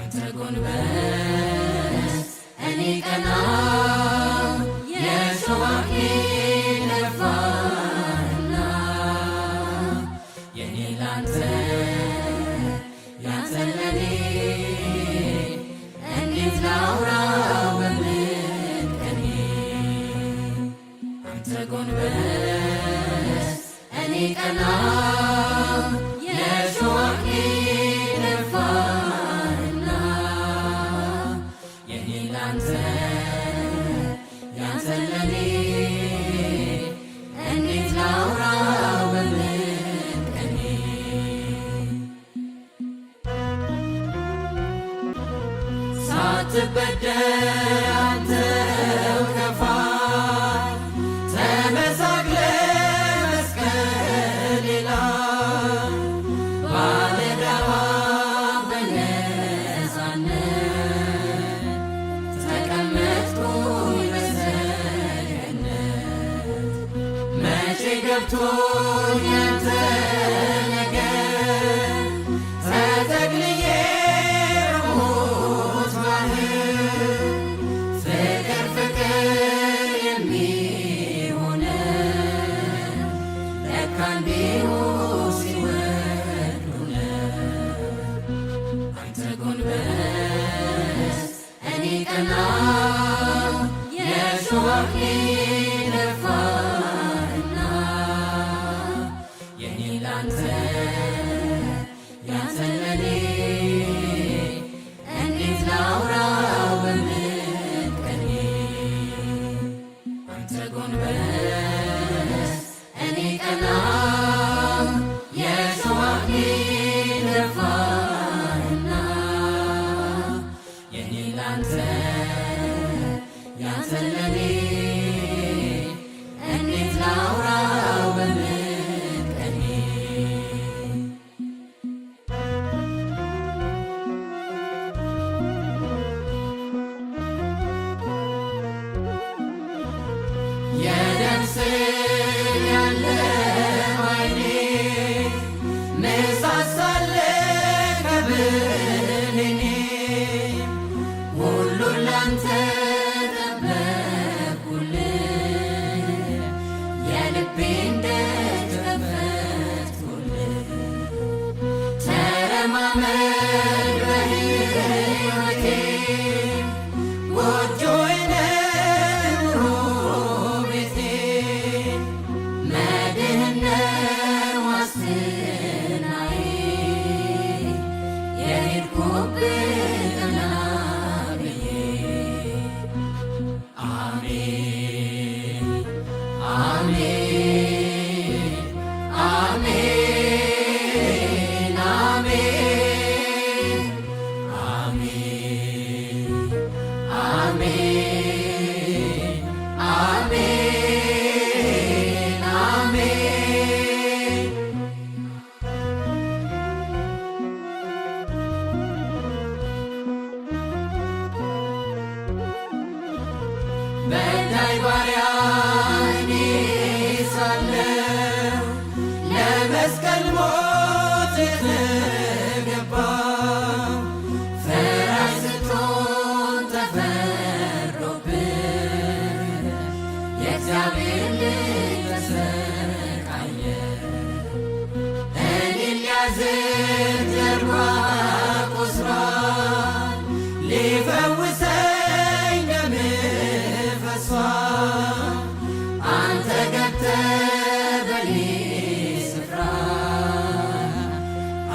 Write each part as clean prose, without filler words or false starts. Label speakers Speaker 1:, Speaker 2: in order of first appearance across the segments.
Speaker 1: አንተ ጎንበስ እኔ ቀና የሾህ አክሊል ደፋህና የኔ ላንተ ያንተን ለኔ እንዴት ላውራው በምን ቀኔ አንተ ጎንበስ እኔ ቀና የሾህ አክሊል ደፋህና የኔ ላንተ ያንተን ለኔ እንዴት ላውራው በምን ቀኔ ሳትበደል አንተው ከፋይ ተመሳቅለህ መስቀሌ ላይ ባለዕዳዋ በነፃነት ተቀመጥኩኝ በሰገነት መቼ ገብቶኝ ያንተ ነገር ተጠቅልዬ በሞት ባህር ፍቅር ፍቅር የሚሆነው ለካ እንዲሁ ሲወዱ ነው። አንተ ጎንበስ እኔ ቀና የሾህ አክሊል ደፋህና የኔ ላንተ ያንተን ለኔ እንዴት ላውራው በምን ቀኔ አንተ ጎንበስ እኔ ቀና የሾህ አክሊል ደፋህና የኔ ላንተ ያንተን ለኔ እንዴት ላውራው በምን ቀኔ የደም ስር ያለው ዓይኔ ምሳሳለህ ከብሌኔ ሁሉን ላንተ ጠበቅኩልህ የልቤን ደጅ ከፈትኩልህ ተረማመድ በሕይወቴ ጎጆዬ ነህ ኑሮ ቤቴ መድህን ነህ ዋስትናዬ የሄድኩብህ ቀና ብዬ አሜን አሜን አሜን አሜን አሜን አሜን አሜን አሜን በዳይ ባሪያ እኔ ሳለሁ ለመስቀል ሞት የተገባው ፈራጅ ስትሆን ተፈርዶብህ የእግዚአብሔር ልጅ ተሰቃየ እኔን ሊያዝን ጀርባ ቆስሏል ሊፈውሰኝ ደምህ ፈሷል አንተ ገብተህ በኔ ስፍራ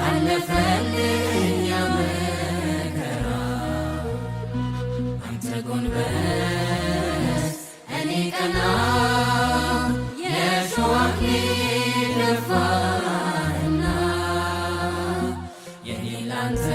Speaker 1: አለፈልኝ ያ መከራ አንተ ጎንበስ እኔ ቀና የሾህ አክሊል ደፋህና የኔ ላንተ